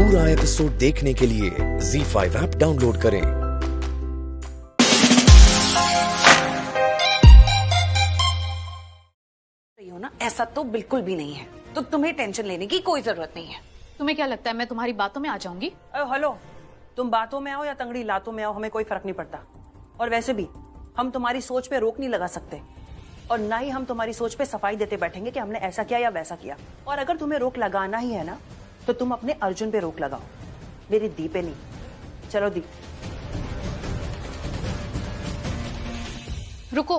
पूरा एपिसोड देखने के लिए ZEE5 ऐप डाउनलोड करें। ना ऐसा तो बिल्कुल भी नहीं है, तो तुम्हें टेंशन लेने की कोई जरूरत नहीं है। तुम्हें क्या लगता है मैं तुम्हारी बातों में आ जाऊंगी? हेलो, तुम बातों में आओ या तंगड़ी लातों में आओ, हमें कोई फर्क नहीं पड़ता। और वैसे भी हम तुम्हारी सोच पे रोक नहीं लगा सकते, और ना ही हम तुम्हारी सोच पे सफाई देते बैठेंगे कि हमने ऐसा किया या वैसा किया। और अगर तुम्हें रोक लगाना ही है ना, तो तुम अपने अर्जुन पे रोक लगाओ, मेरी दी पे नहीं। चलो दी। रुको,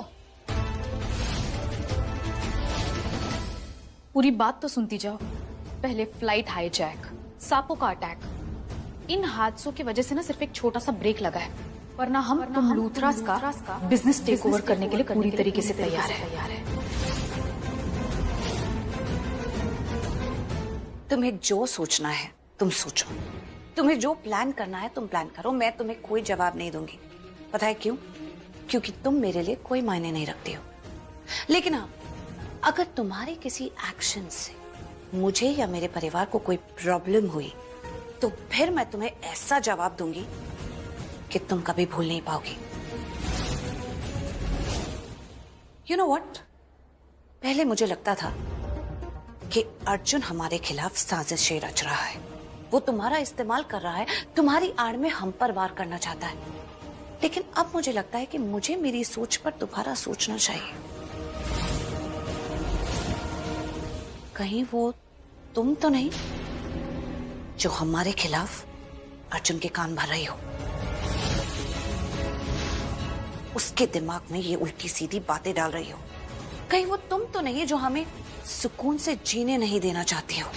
पूरी बात तो सुनती जाओ। पहले फ्लाइट हाईजैक, सांपों का अटैक, इन हादसों की वजह से ना सिर्फ एक छोटा सा ब्रेक लगा है, वरना हम तुम लूथरास का बिजनेस टेक ओवर करने के लिए पूरी तरीके से तैयार है। तुम्हें जो सोचना है तुम सोचो, तुम्हें जो प्लान करना है तुम प्लान करो, मैं तुम्हें कोई जवाब नहीं दूंगी। पता है क्यों? क्योंकि तुम मेरे लिए कोई मायने नहीं रखती हो। लेकिन हाँ, अगर तुम्हारे किसी एक्शन से मुझे या मेरे परिवार को कोई प्रॉब्लम हुई, तो फिर मैं तुम्हें ऐसा जवाब दूंगी कि तुम कभी भूल नहीं पाओगी। यू नो व्हाट, पहले मुझे लगता था कि अर्जुन हमारे खिलाफ साजिशें रच रहा है, वो तुम्हारा इस्तेमाल कर रहा है, तुम्हारी आड़ में हम पर वार करना चाहता है। लेकिन अब मुझे लगता है कि मुझे मेरी सोच पर दोबारा सोचना चाहिए। कहीं वो तुम तो नहीं जो हमारे खिलाफ अर्जुन के कान भर रही हो? उसके दिमाग में ये उल्टी सीधी बातें डाल रही हो? कहीं वो तुम तो नहीं जो हमें सुकून से जीने नहीं देना चाहती हो?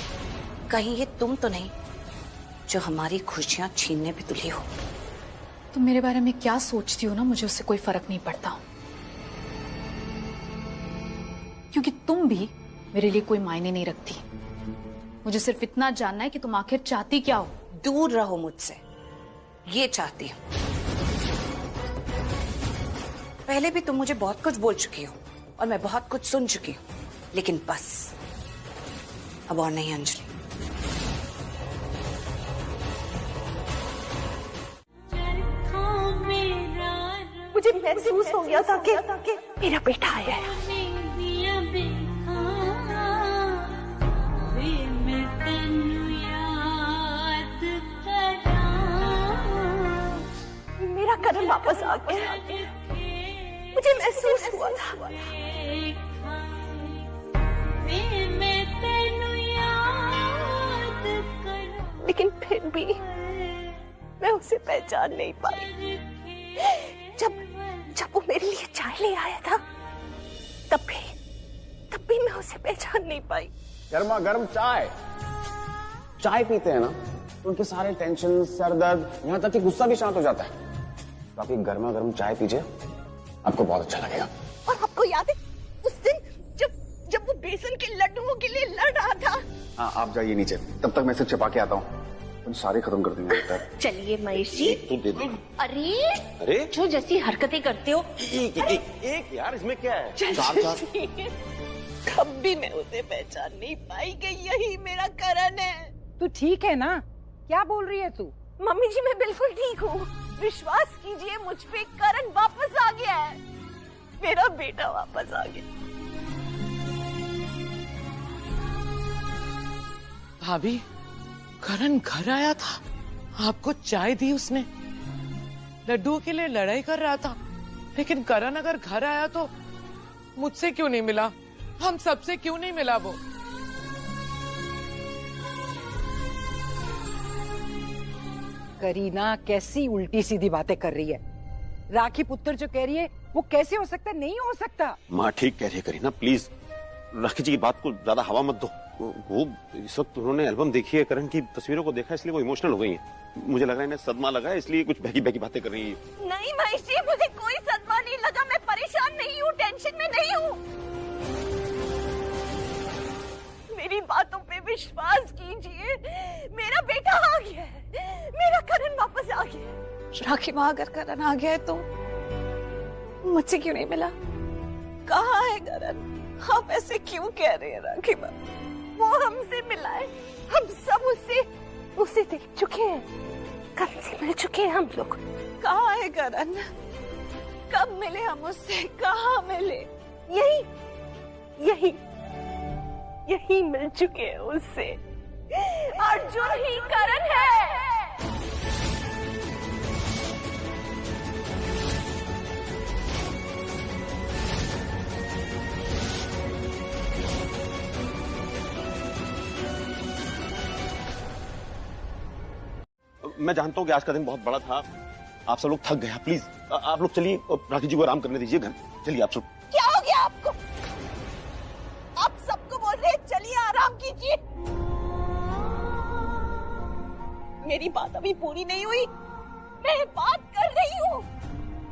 कहीं ये तुम तो नहीं जो हमारी खुशियां छीनने पे तुली हो? तुम मेरे बारे में क्या सोचती हो ना, मुझे उससे कोई फर्क नहीं पड़ता, क्योंकि तुम भी मेरे लिए कोई मायने नहीं रखती। मुझे सिर्फ इतना जानना है कि तुम आखिर चाहती क्या हो। दूर रहो मुझसे, ये चाहती हूं। पहले भी तुम मुझे बहुत कुछ बोल चुकी हो और मैं बहुत कुछ सुन चुकी हूं, लेकिन बस अब और नहीं अंजलि। मुझे महसूस हो गया था कि मेरा बेटा आया है। मेरा करण वापस आ गया, मुझे महसूस हुआ था। लेकिन फिर भी मैं उसे पहचान नहीं पाई। जब वो मेरे लिए चाय ले आया था, तब भी मैं उसे पहचान नहीं पाई। गर्मा गर्म चाय पीते हैं ना, तो उनके सारे टेंशन, सर दर्द, यहाँ तक कि गुस्सा भी शांत हो जाता है। तो आप एक गर्मा गर्म चाय पीजिए, आपको बहुत अच्छा लगेगा। और आपको याद है उस दिन जब वो बेसन के लड्डुओं के लिए लड़ रहा था? हाँ, आप जाइए नीचे, तब तक मैं इसे छिपा के आता हूँ। तुम सारे खत्म कर देंगे। चलिए महेश जी। तू दे दे। अरे जो जैसी हरकतें करते हो। एक यार, इसमें क्या है? कब भी मैं उसे पहचान नहीं पाई कि यही मेरा करण है। तू ठीक है ना? क्या बोल रही है तू? मम्मी जी मैं बिल्कुल ठीक हूँ, विश्वास कीजिए मुझ पे, करण वापस आ गया है, मेरा बेटा वापस आ गया। भाभी, करण घर आया था, आपको चाय दी उसने, लड्डुओं के लिए लड़ाई कर रहा था। लेकिन करण अगर घर आया तो मुझसे क्यों नहीं मिला, हम सबसे क्यों नहीं मिला? वो करीना कैसी उल्टी सीधी बातें कर रही है। राखी पुत्र जो कह रही है वो कैसे हो सकता है? नहीं हो सकता। माँ ठीक कह रही है करीना, प्लीज राखी जी की बात को ज्यादा हवा मत दो। वो इस वक्त उन्होंने एल्बम देखी है, करण की तस्वीरों को देखा, इसलिए वो इमोशनल हो गई है। मुझे लग रहा है इन्हें सदमा लगा है, इसलिए कुछ बहकी बहकी बातें कर रही है। नहीं महेश जी, मुझे कोई सदमा नहीं लगा, मैं परेशान नहीं हूँ, टेंशन में नहीं हूँ। मेरी बातों पे विश्वास कीजिए, मेरा बेटा आ गया है, मेरा करण वापस आ गया है। राखी माँ, अगर करण आ गया है तो मुझसे क्यों नहीं मिला? कहाँ है करण? आप ऐसे क्यों कह रहे हैं राखी माँ? वो हमसे मिला है, हम सब उससे उसे देख चुके हैं, कब से मिल चुके हैं हम लोग। कहाँ है करण? कब मिले हम उससे? कहाँ मिले? यही मिल चुके हैं उससे। अर्जुन ही करण है। मैं जानता हूँ कि आज का दिन बहुत बड़ा था, आप सब लोग थक गए। प्लीज आप लोग चलिए, राखी जी को आराम करने दीजिए घर। चलिए आप सब। क्या हो गया आपको? आप सबको बोल रहे हैं चलिए आराम कीजिए। मेरी बात अभी पूरी नहीं हुई, मैं बात कर रही हूँ।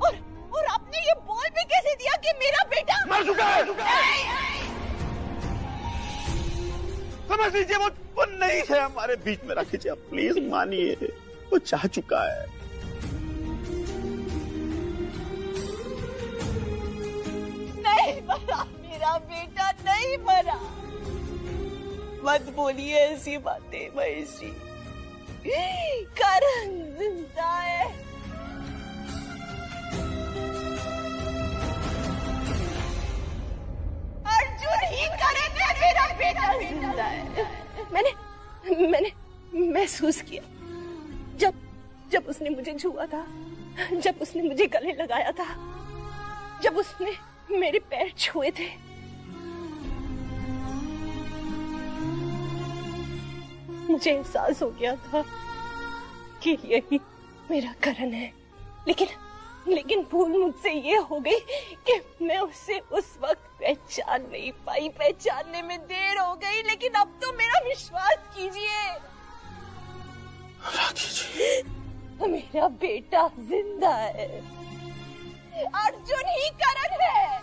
और आपने ये बोल भी कैसे दिया कि मेरा बेटा मर चुका है? समझ लीजिए वो नहीं है हमारे बीच में। राखी जी आप प्लीज मानिए, वो चाह चुका है। नहीं मरा, मेरा बेटा नहीं मरा। मत बोलिए ऐसी बातें महेश जी। करण जिंदा है। अर्जुन ही करण है, मेरा बेटा जिंदा है। मैंने महसूस किया जब उसने मुझे छुआ था, जब उसने मुझे गले लगाया था, जब उसने मेरे पैर छुए थे। मुझे एहसास हो गया था कि यही मेरा करण है। लेकिन भूल मुझसे ये हो गई कि मैं उसे उस वक्त पहचान नहीं पाई। पहचानने में देर हो गई, लेकिन अब तो मेरा विश्वास कीजिए, राखी जी मेरा बेटा जिंदा है। अर्जुन ही करण है।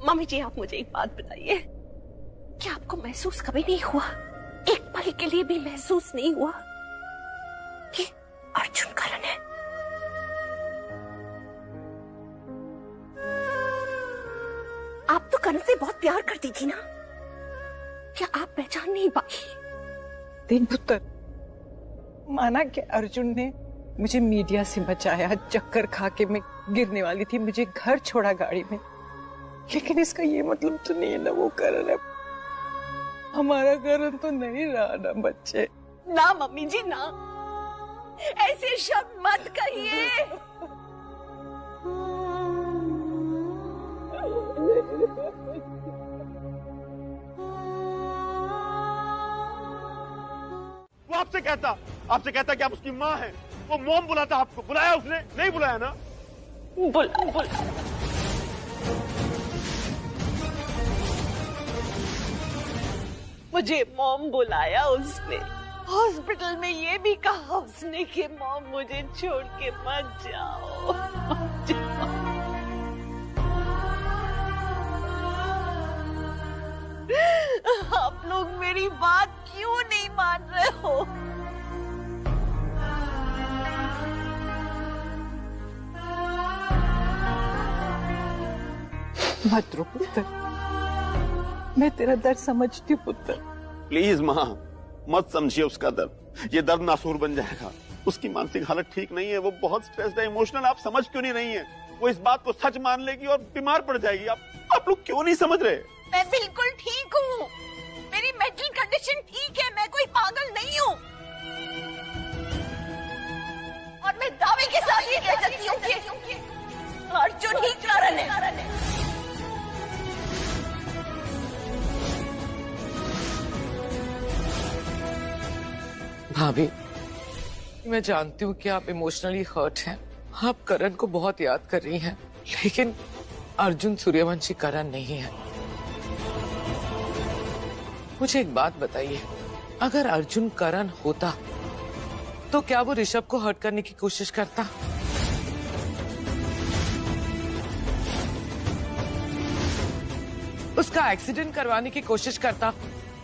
मम्मी जी आप मुझे एक बात बताइए, क्या आपको महसूस कभी नहीं हुआ, एक पल के लिए भी महसूस नहीं हुआ कि अर्जुन करण है? आप तो करण से बहुत प्यार करती थी ना, क्या आप पहचान नहीं पाई? दिन पुत्र, माना कि अर्जुन ने मुझे मीडिया से बचाया, चक्कर खा के मैं गिरने वाली थी, मुझे घर छोड़ा गाड़ी में, लेकिन इसका ये मतलब तो नहीं है ना वो करण है। हमारा करण तो नहीं रहा ना बच्चे। ना मम्मी जी ना, ऐसे शब्द मत कहिए। वो आपसे कहता कि आप उसकी माँ हैं। वो मॉम बुलाता, आपको बुलाया उसने? नहीं बुलाया ना? बुला मुझे मॉम बुलाया उसने। हॉस्पिटल में ये भी कहा उसने कि मॉम मुझे छोड़ के मत जाओ। आप लोग मेरी बात क्यों नहीं मान रहे हो? मत रो पुत्र, मैं तेरा दर्द समझती हूँ पुत्र। प्लीज माँ मत समझिए उसका दर्द, ये दर्द नासूर बन जाएगा। उसकी मानसिक हालत ठीक नहीं है, वो बहुत स्ट्रेस्ड है, इमोशनल। आप समझ क्यों नहीं रही हैं? वो इस बात को सच मान लेगी और बीमार पड़ जाएगी। आप लोग क्यों नहीं समझ रहे? मैं बिल्कुल ठीक हूँ, मेरी मेंटल कंडीशन ठीक है, मैं कोई पागल नहीं हूँ। और मैं दावे के साथ ये कह सकती हूँ कि अर्जुन ही कारण है। भाभी, मैं जानती हूँ कि आप इमोशनली हर्ट हैं, आप करण को बहुत याद कर रही हैं, लेकिन अर्जुन सूर्यवंशी करण नहीं है। मुझे एक बात बताइए, अगर अर्जुन करण होता तो क्या वो ऋषभ को हर्ट करने की कोशिश करता? उसका एक्सीडेंट करवाने की कोशिश करता,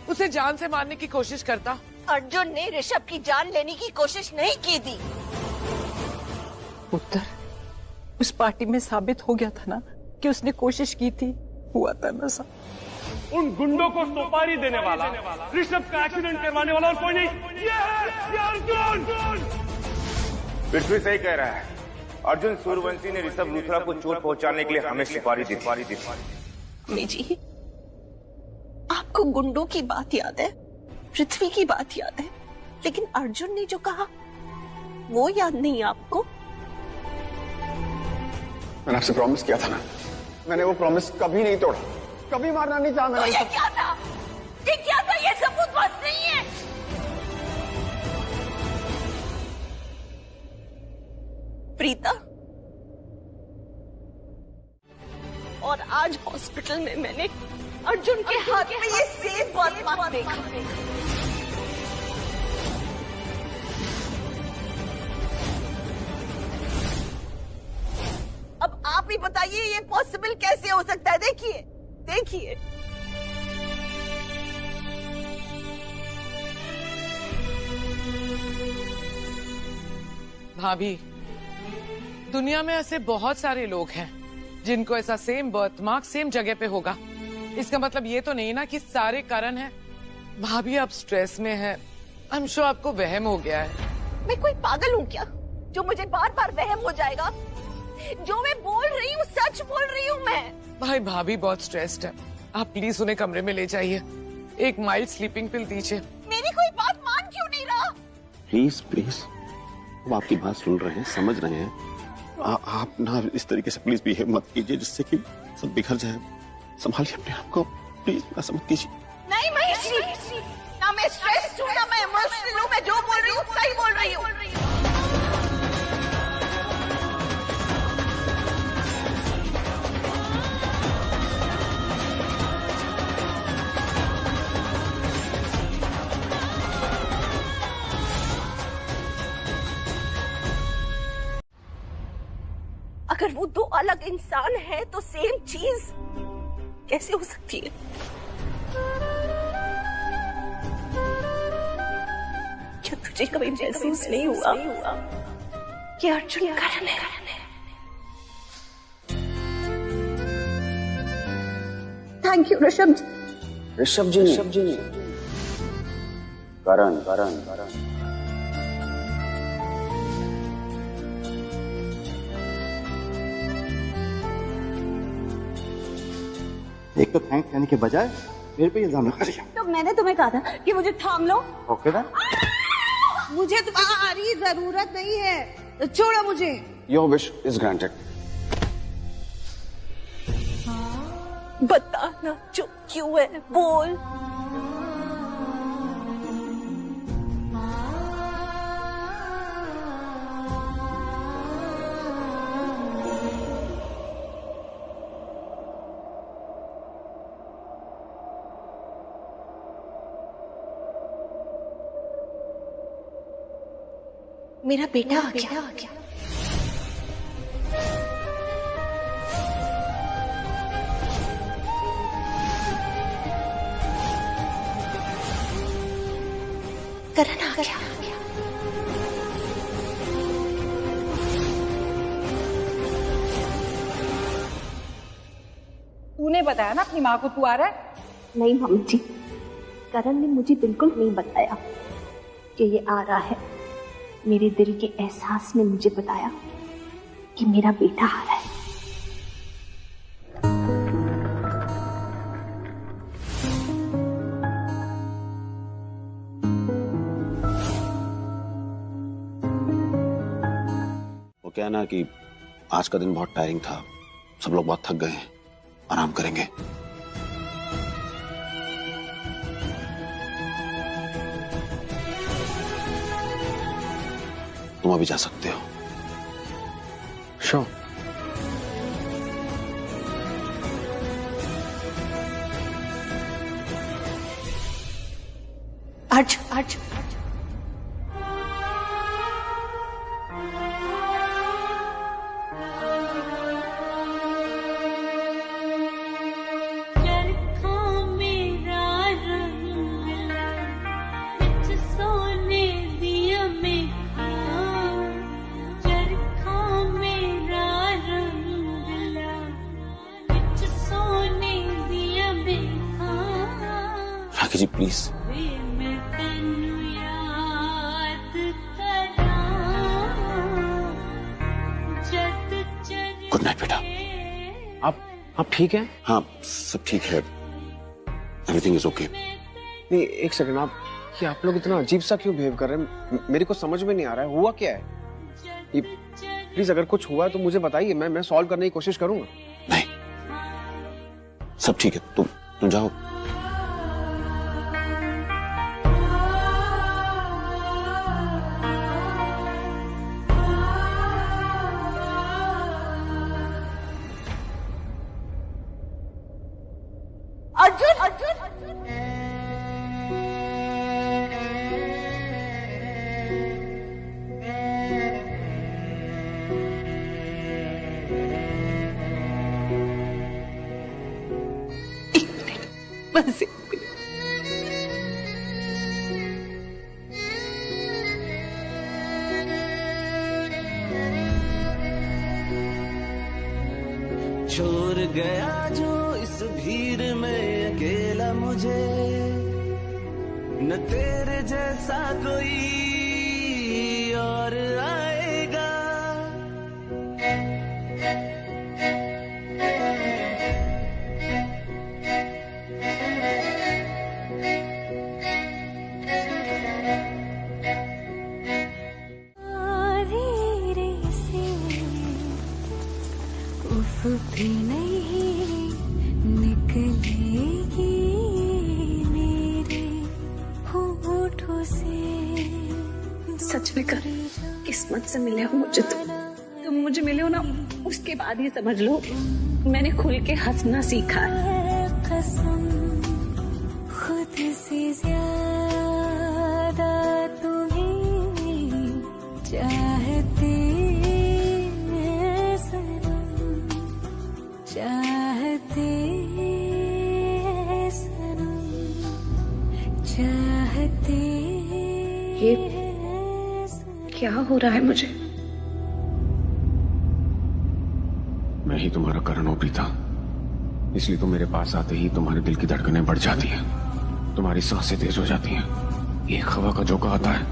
उसे जान से मारने की कोशिश करता? अर्जुन ने ऋषभ की जान लेने की कोशिश नहीं की थी। पुत्र, उस पार्टी में साबित हो गया था ना कि उसने कोशिश की थी, हुआ था नशा। उन गुंडों को सुपारी देने वाला, ऋषभ का एक्सीडेंट करवाने वाला और कोई नहीं, ये है अर्जुन। पृथ्वी सही कह रहा है। अर्जुन सूर्यवंशी ने ऋषभ लूथरा को चोट पहुंचाने के लिए हमें सुपारी दी। अम्मी जी, आपको गुंडों की बात याद है, पृथ्वी की बात याद है, लेकिन अर्जुन ने जो कहा वो याद नहीं आपको? मैंने आपसे प्रॉमिस किया था ना, मैंने वो प्रॉमिस कभी नहीं तोड़ा, कभी मारना नहीं चाहा। मैंने ये क्या था? ये क्या था? ये सबूत बस नहीं है। प्रीता, और आज हॉस्पिटल में मैंने अर्जुन के हाथ में ये सेब बात देखा। अब आप ही बताइए ये पॉसिबल कैसे हो सकता है? देखिए देखिए, भाभी, दुनिया में ऐसे बहुत सारे लोग हैं जिनको ऐसा सेम बर्थ मार्क सेम जगह पे होगा। इसका मतलब ये तो नहीं ना कि सारे कारण हैं। भाभी, आप स्ट्रेस में हैं। आई एम श्योर आपको वहम हो गया है। मैं कोई पागल हूँ क्या जो मुझे बार बार वहम हो जाएगा? जो मैं बोल रही हूँ सच बोल रही हूँ मैं। भाई, भाभी बहुत स्ट्रेस्ड है, आप प्लीज उन्हें कमरे में ले जाइए, एक माइल्ड स्लीपिंग पिल दीजिए। मेरी कोई बात मान क्यों नहीं रहा? प्लीज प्लीज, हम आपकी बात सुन रहे हैं, समझ रहे हैं। आप ना इस तरीके से प्लीज बिहेव मत कीजिए जिससे कि सब बिखर जाए। संभालिए अपने आप को, प्लीज ऐसा मत कीजिए। नहीं महेश, ना मैं स्ट्रेस्ड हूँ ना मैं इमोशनल हूँ। मैं जो बोल रही हूँ सही बोल रही हूँ। अगर वो दो अलग इंसान हैं तो सेम चीज कैसे हो सकती है? क्या तुझे कभी महसूस नहीं हुआ कि अर्जुन करण है? थैंक यू ऋषभ जी। ऋषभ जी, करण। एक तो थैंक कहने के बजाय मेरे पे इल्जाम लगा दिया। तो मैंने तुम्हें कहा था कि मुझे थाम लो। ओके ना? मुझे तुम्हारी जरूरत नहीं है, छोड़ो मुझे। Your wish is granted. बताना चुप क्यों है? बोल। मेरा बेटा आ गया। करण आ गया। तूने बताया ना अपनी माँ को तू आ रहा है? नहीं मम्मी जी, करण ने मुझे बिल्कुल नहीं बताया कि ये आ रहा है। मेरे दिल के एहसास ने मुझे बताया कि मेरा बेटा आ रहा है। वो क्या ना कि आज का दिन बहुत टायरिंग था, सब लोग बहुत थक गए हैं, आराम करेंगे। तुम अभी जा सकते हो। Sure. Arjun Rakhi ji please. Good night बेटा। आप ठीक हैं? हाँ सब ठीक है, एवरीथिंग इज ओके। नहीं एक सेकंड, आप लोग इतना अजीब सा क्यों बिहेव कर रहे हैं? मेरे को समझ में नहीं आ रहा है, हुआ क्या है? प्लीज अगर कुछ हुआ है तो मुझे बताइए, मैं सॉल्व करने की कोशिश करूंगा। नहीं सब ठीक है, तुम जाओ। बस छोड़ गया जो इस भीड़ में अकेला मुझे, न तेरे जैसा कोई और आएगा। भी नहीं निकलेगी मेरे होठों से। सच में कर, किस्मत से मिले हो मुझे तुम मुझे मिले हो ना, उसके बाद ही समझ लो मैंने खुल के हंसना सीखा है। कसम खुद से ज्यादा तुम्हें चाहते चाहते सनम चाहते। ये क्या हो रहा है मुझे? मैं ही तुम्हारा करण हूं प्रीता, इसलिए तो मेरे पास आते ही तुम्हारे दिल की धड़कनें बढ़ जाती हैं, तुम्हारी सांसें तेज हो जाती हैं। एक हवा का झोंका आता है,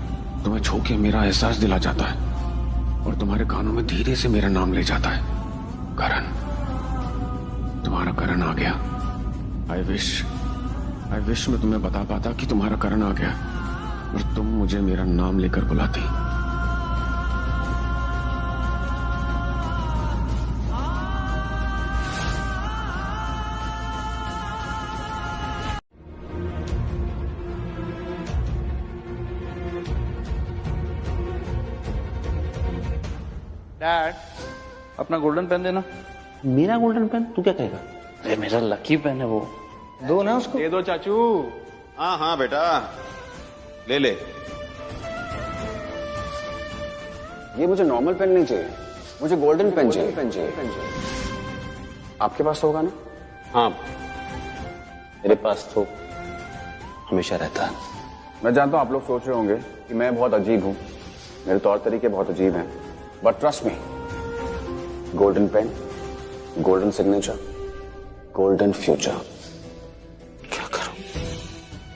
तुम्हें छू के मेरा एहसास दिला जाता है और तुम्हारे कानों में धीरे से मेरा नाम ले जाता है, करण। तुम्हारा करण आ गया। आई विश मैं तुम्हें बता पाता कि तुम्हारा करण आ गया और तुम मुझे मेरा नाम लेकर बुलाती। डैड अपना गोल्डन पेन देना। मेरा गोल्डन पेन? तू क्या कहेगा? अरे मेरा लकी पेन है वो, दो ना उसको। दे दो चाचू। हाँ हाँ बेटा ले ले। ये मुझे नॉर्मल पेन नहीं चाहिए, मुझे गोल्डन पेन चाहिए। आपके पास तो होगा ना? हाँ मेरे पास तो हमेशा रहता है। मैं जानता हूं आप लोग सोच रहे होंगे कि मैं बहुत अजीब हूं, मेरे तौर तरीके बहुत अजीब हैं, but trust me, golden pen, golden signature, golden future. क्या करूं,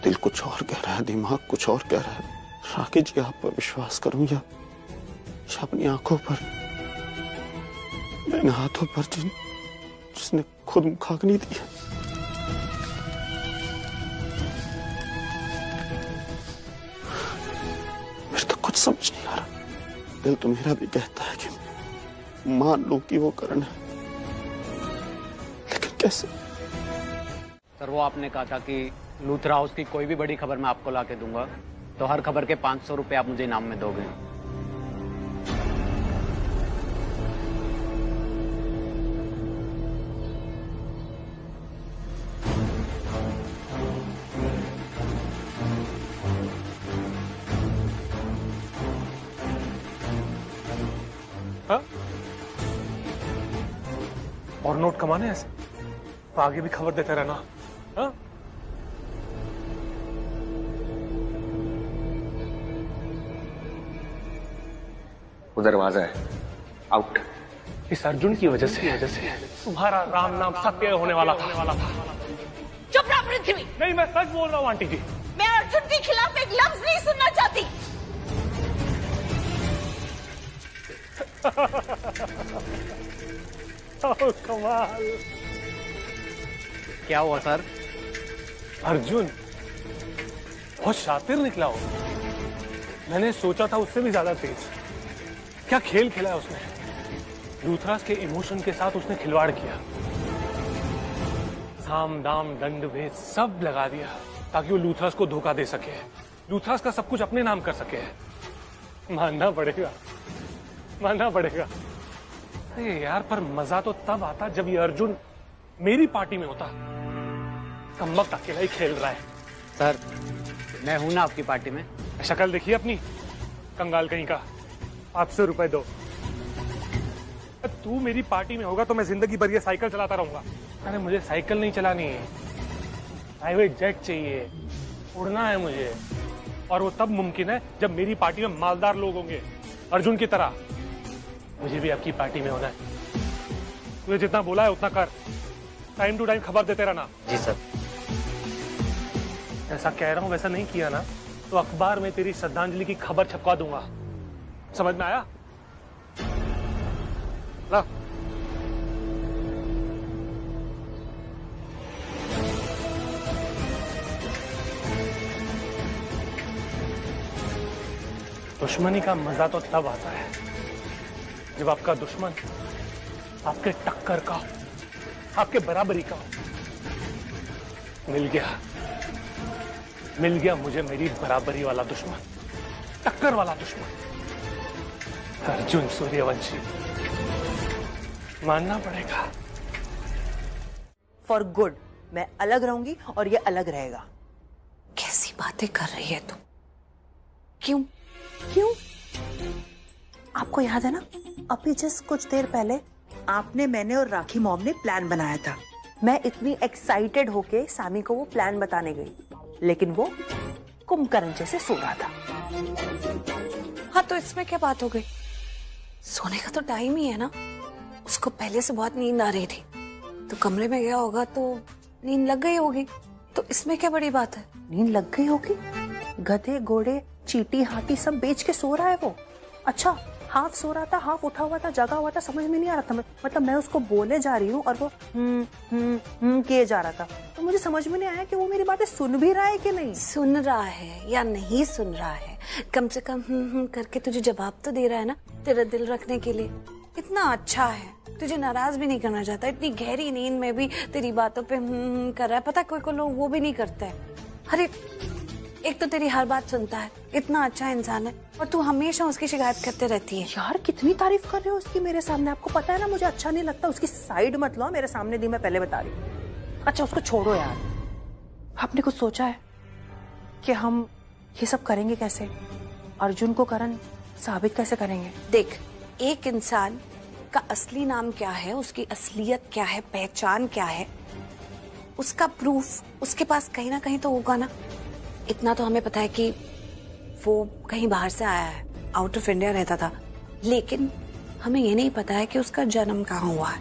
दिल कुछ और कह रहा है, दिमाग कुछ और कह रहा है। राखी जी आप पर विश्वास करूं या अपनी आंखों पर, इन हाथों पर जिसने खुद मुखाग्नि दी है। मेरे तो कुछ समझ नहीं आ रहा। दिल तो मेरा भी कहता है कि मान लो कि वो करण है, लेकिन कैसे? सर वो आपने कहा था कि लूथरा हाउस की कोई भी बड़ी खबर मैं आपको ला के दूंगा, तो हर खबर के 500 रुपए आप मुझे इनाम में दोगे। हाँ? और नोट कमाने ऐसे तो आगे भी खबर देते रहना। हाँ? वो दरवाजा है, आउट। इस अर्जुन की वजह से तुम्हारा राम नाम सत्य होने वाला था। चुप रहो पृथ्वी। नहीं, मैं सच बोल रहा हूँ आंटी जी। मैं अर्जुन के खिलाफ एक लफ्ज नहीं सुनना चाहती। कमाल। क्या हुआ सर? अर्जुन बहुत शातिर निकला हो। मैंने सोचा था उससे भी ज्यादा तेज। क्या खेल खेला है उसने। लूथरास के इमोशन के साथ उसने खिलवाड़ किया। साम दाम दंड भेद सब लगा दिया ताकि वो लूथरास को धोखा दे सके, लूथरास का सब कुछ अपने नाम कर सके। मानना पड़ेगा, मानना पड़ेगा। अरे यार, पर मजा तो तब आता जब ये अर्जुन मेरी पार्टी में होता। कमबख्त अकेला ही खेल रहा है। सर, मैं हूं ना आपकी पार्टी में। शक्ल देखिए अपनी, कंगाल कहीं का। 800 रुपए दो। तू मेरी पार्टी में होगा तो मैं जिंदगी भर ये साइकिल चलाता रहूंगा। अरे मुझे साइकिल नहीं चलानी है, प्राइवेट जेट चाहिए, उड़ना है मुझे। और वो तब मुमकिन है जब मेरी पार्टी में मालदार लोग होंगे, अर्जुन की तरह। मुझे भी आपकी पार्टी में होना है। तुझे जितना बोला है उतना कर। टाइम टू टाइम खबर देते रहना। जी सर। ऐसा कह रहा हूं, वैसा नहीं किया ना तो अखबार में तेरी श्रद्धांजलि की खबर छपवा दूंगा। समझ में आया? ला। दुश्मनी का मजा तो तब आता है जब आपका दुश्मन आपके टक्कर का, आपके बराबरी का। मिल गया मुझे मेरी बराबरी वाला दुश्मन, टक्कर वाला दुश्मन, अर्जुन सूर्यवंशी। मानना पड़ेगा। फॉर गुड मैं अलग रहूंगी और ये अलग रहेगा। कैसी बातें कर रही है तू? क्यों? आपको याद है ना, अभी जस्ट कुछ देर पहले आपने, मैंने और राखी मॉम ने प्लान बनाया था। मैं इतनी एक्साइटेड होके सामी को वो प्लान बताने गई, लेकिन वो कुंभकर्ण जैसे सो रहा था। हाँ, तो इसमें क्या बात हो गई? सोने का तो टाइम ही है ना। उसको पहले से बहुत नींद आ रही थी, तो कमरे में गया होगा तो नींद लग गई होगी। तो इसमें क्या बड़ी बात है? नींद लग गई होगी? गधे घोड़े चींटी हाथी सब बेच के सो रहा है वो। अच्छा, हाफ सो रहा था, हाफ उठा हुआ था, जगा हुआ था, समझ में नहीं आ रहा था। मतलब मैं उसको बोले जा रही हूँ और वो किए जा रहा था। तो मुझे समझ में नहीं आया कि वो मेरी बातें सुन भी रहा है कि नहीं। सुन रहा है या नहीं सुन रहा है, कम से कम करके तुझे जवाब तो दे रहा है ना, तेरा दिल रखने के लिए। इतना अच्छा है, तुझे नाराज भी नहीं करना चाहता। इतनी गहरी नींद में भी तेरी बातों पे कर रहा है। पता है, कोई लोग वो भी नहीं करते हैं। अरे, एक तो तेरी हर बात सुनता है, इतना अच्छा इंसान है, और तू हमेशा उसकी शिकायत करते रहती है। यार, कितनी तारीफ कर रहे हो उसकी मेरे सामने। आपको पता है ना मुझे अच्छा नहीं लगता। उसकी साइड मत लो मेरे सामने, दी मैं पहले बता रही हूँ। अच्छा, उसको छोड़ो यार। आपने कुछ सोचा है कि हम ये सब करेंगे कैसे? अर्जुन को करण साबित कैसे करेंगे? देख, एक इंसान का असली नाम क्या है, उसकी असलियत क्या है, पहचान क्या है, उसका प्रूफ उसके पास कहीं ना कहीं तो होगा ना। इतना तो हमें पता है कि वो कहीं बाहर से आया है, आउट ऑफ इंडिया रहता था, लेकिन हमें ये नहीं पता है कि उसका जन्म कहाँ हुआ है।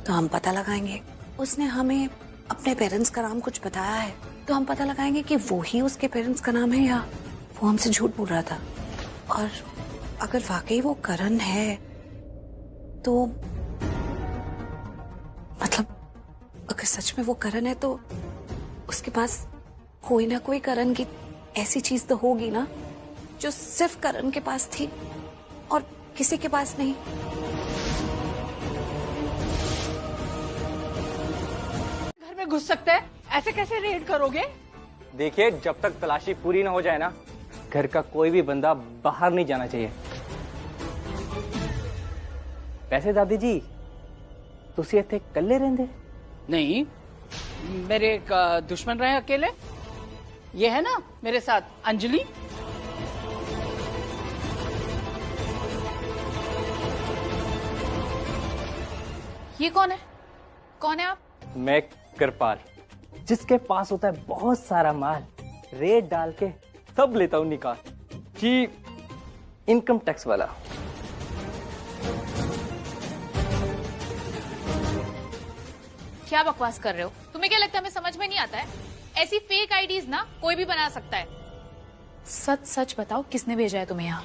तो हम पता लगाएंगे। उसने हमें अपने पेरेंट्स का नाम कुछ बताया है, तो हम पता लगाएंगे कि वो ही उसके पेरेंट्स का नाम है या वो हमसे झूठ बोल रहा था। और अगर वाकई वो करण है तो मतलब अगर सच में वो करण है तो उसके पास कोई ना कोई करण की ऐसी चीज तो होगी ना जो सिर्फ करण के पास थी और किसी के पास नहीं। घर में घुस सकते हैं, ऐसे कैसे रेड करोगे? देखिए, जब तक तलाशी पूरी ना हो जाए ना, घर का कोई भी बंदा बाहर नहीं जाना चाहिए। वैसे दादी जी, तुसी इत्थे कल्ले रहंदे? नहीं, मेरे एक दुश्मन रहे अकेले। ये है ना मेरे साथ अंजलि। ये कौन है? कौन है आप? मैं कृपाल, जिसके पास होता है बहुत सारा माल, रेट डाल के सब लेता हूँ निकाल। जी, इनकम टैक्स वाला। क्या बकवास कर रहे हो? तुम्हें क्या लगता है हमें समझ में नहीं आता है? ऐसी फेक आईडीज ना कोई भी बना सकता है। सच सच बताओ, किसने भेजा है तुम्हें यहाँ?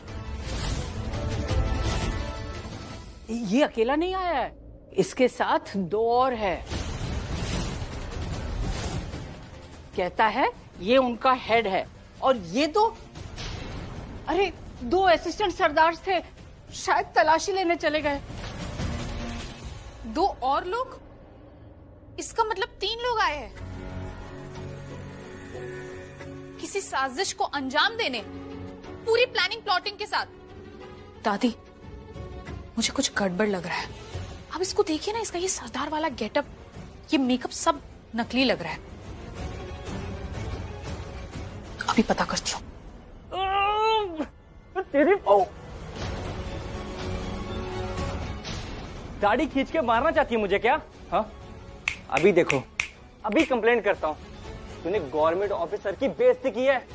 ये अकेला नहीं आया है, इसके साथ 2 और है। कहता है ये उनका हेड है, और ये तो अरे 2 असिस्टेंट सरदार थे, शायद तलाशी लेने चले गए। 2 और लोग? इसका मतलब 3 लोग आए हैं किसी साजिश को अंजाम देने, पूरी प्लानिंग प्लॉटिंग के साथ। दादी, मुझे कुछ गड़बड़ लग रहा है। अब इसको देखिए ना, इसका ये सरदार वाला गेटअप, ये मेकअप सब नकली लग रहा है। अभी पता करती हूँ। तेरी दाढ़ी खींच के मारना चाहती है मुझे क्या? हाँ, अभी देखो, अभी कंप्लेंट करता हूँ। तूने गवर्नमेंट ऑफिसर की बेइज्जती की है,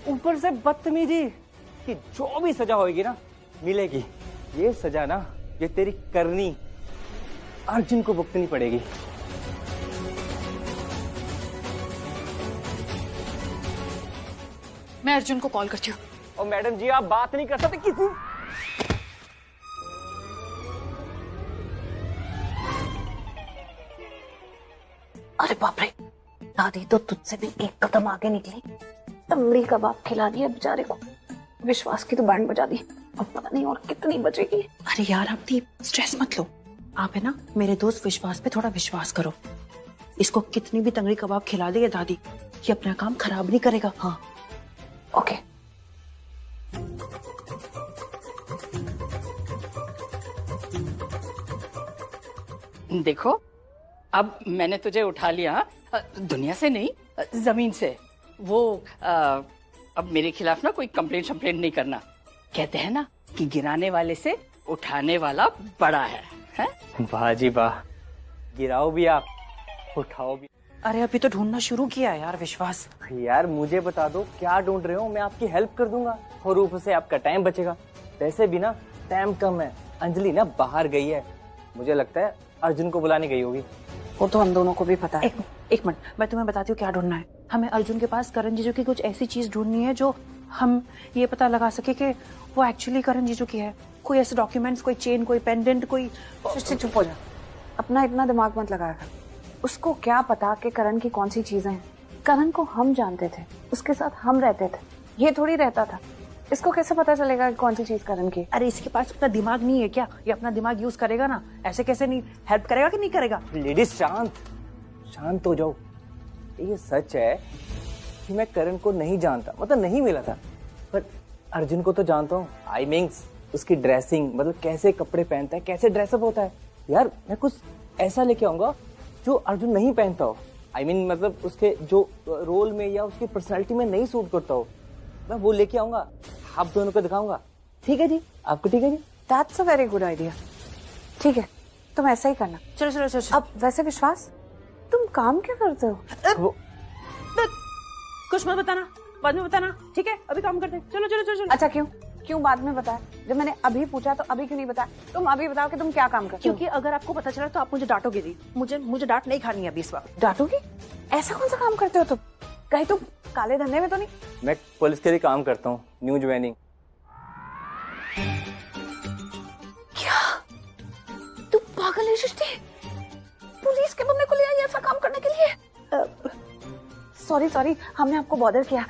ऊपर से बदतमीजी की। जो भी सजा होगी ना मिलेगी। ये सजा ना, ये तेरी करनी अर्जुन को भुगतनी पड़ेगी। मैं अर्जुन को कॉल करती हूँ। और मैडम जी, आप बात नहीं कर सकते किसी। अरे बाप रे, दादी तो तुझसे भी एक कदम आगे निकली। तंगड़ी कबाब खिला दिया बेचारे को, विश्वास की तो बैंड बजा दी। अब पता नहीं और कितनी बचेगी। अरे यार, आप दी स्ट्रेस मत लो। आप है ना, मेरे दोस्त विश्वास पे थोड़ा विश्वास करो। इसको कितनी भी तंगड़ी कबाब खिला दे दादी, ये अपना काम खराब नहीं करेगा। हाँ, ओके। देखो, अब मैंने तुझे उठा लिया, दुनिया से नहीं, जमीन से। वो अब मेरे खिलाफ ना कोई कंप्लेंट शम्प्लेंट नहीं करना। कहते हैं ना कि गिराने वाले से उठाने वाला बड़ा है? वाह जी वाह, गिराओ भी आप, उठाओ भी। अरे अभी तो ढूंढना शुरू किया यार विश्वास। यार मुझे बता दो क्या ढूंढ रहे हो, मैं आपकी हेल्प कर दूंगा और ऊपर से आपका टाइम बचेगा। वैसे भी ना टाइम कम है, अंजलि ना बाहर गई है, मुझे लगता है अर्जुन को बुलाने गई होगी। वो तो हम दोनों को भी पता है। एक मिनट, मैं तुम्हें बताती हूँ क्या ढूंढना है। हमें अर्जुन के पास करण जीजू की कुछ ऐसी चीज ढूंढनी है जो हम ये पता लगा सके कि वो एक्चुअली करण जीजू की है। कोई ऐसे डॉक्यूमेंट्स, कोई चेन, कोई पेंडेंट, कोई। चुप हो जा, अपना इतना दिमाग मत लगाया कर। उसको क्या पता कि करण की कौन सी चीजें हैं? करण को हम जानते थे, उसके साथ हम रहते थे, ये थोड़ी रहता था। इसको कैसे पता चलेगा कि कौन सी चीज करण की? अरे इसके पास अपना दिमाग नहीं है क्या? ये अपना दिमाग यूज करेगा ना, ऐसे कैसे नहीं हेल्प करेगा कि नहीं करेगा? लेडीज शांत हो जाओ। ये सच है कि मैं करण को नहीं जानता, मतलब नहीं मिला था, पर अर्जुन को तो जानता हूँ। आई मीन्स उसकी ड्रेसिंग, मतलब कैसे कपड़े पहनता है, कैसे ड्रेसअप होता है। यार मैं कुछ ऐसा लेके आऊंगा जो अर्जुन नहीं पहनता हो। आई मीन मतलब उसके जो रोल में या उसकी पर्सनैलिटी में नहीं सूट करता हो, मैं वो लेके आऊंगा, आप दोनों को दिखाऊंगा। ठीक है जी, आपको ठीक है जी? That's a very good idea. ठीक है, तुम ऐसा ही करना। चलो चलो चलो। अब वैसे विश्वास, तुम काम क्या करते हो? कुछ मत बताना, बाद में बताना, ठीक है? अभी काम करते हैं। चलो चलो चलो चलो। अच्छा, क्यों बाद में बताया? जब मैंने अभी पूछा तो अभी क्यों नहीं बताया? तुम अभी बताओ कि तुम क्या काम करते हो। क्योंकि अगर आपको पता चला तो आप मुझे डांटोगे दी। मुझे डांट नहीं खानी है अभी इस वक्त। डांटोगी? ऐसा कौन सा काम करते हो तुम? कहीं तुम काले धंधे में तो नहीं? मैं पुलिस के लिए काम करता हूँ, न्यू ज्वाइनिंग। क्या तुम पागल है सृष्टि? पुलिस के बंदे को ले आई ऐसा काम करने के लिए? सॉरी, हमने आपको बॉदर किया।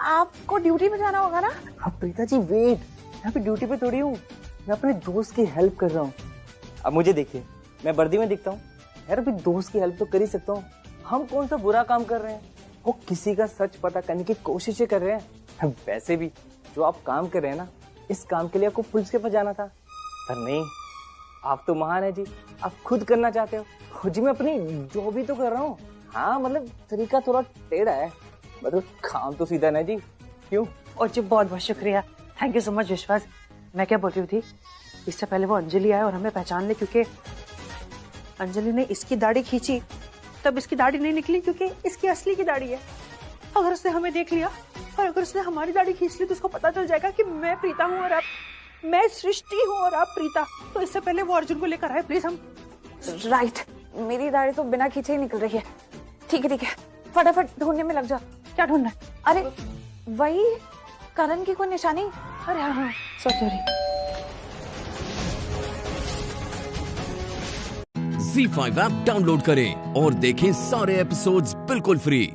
आपको ड्यूटी पे जाना होगा ना? अब प्रीता जी वेट, यहाँ पे ड्यूटी पे थोड़ी हूँ, मैं अपने दोस्त की हेल्प कर रहा हूँ। अब मुझे देखिए, मैं वर्दी में दिखता हूँ यार, अभी दोस्त की हेल्प तो कर ही सकता हूँ। हम कौन सा बुरा काम कर रहे हैं? वो किसी का सच पता करने की कोशिशें कर रहे हैं। वैसे भी जो आप काम कर रहे हैं ना, इस काम के लिए आपको पुलिस के पास जाना था, पर नहीं, आप तो महान है जी, आप खुद करना चाहते हो। जी मैं अपनी जो भी तो कर रहा हूँ। हाँ मतलब तरीका थोड़ा टेढ़ा है, मतलब काम तो सीधा नहीं जी। क्यों? और जी बहुत बहुत शुक्रिया, थैंक यू सो मच विश्वास। मैं क्या बोल रही थी, इससे पहले वो अंजलि आए और हमें पहचान ले, क्योंकि अंजलि ने इसकी दाढ़ी खींची तब इसकी दाढ़ी नहीं निकली, क्योंकि इसकी असली की दाढ़ी है। अगर उसने हमें देख लिया और अगर उसने हमारी दाढ़ी खींच ली तो उसको पता चल जाएगा कि मैं प्रीता हूँ और आप, मैं सृष्टि हूँ और आप प्रीता। तो इससे पहले वो अर्जुन को लेकर आए प्लीज। हम राइट, मेरी दाढ़ी तो बिना खींचे ही निकल रही है। ठीक है, फटाफट ढूंढने में लग जा। क्या ढूंढना है? अरे वही करण की कोई निशानी। अरे हाँ, सॉरी। ZEE5 ऐप डाउनलोड करें और देखें सारे एपिसोड्स बिल्कुल फ्री।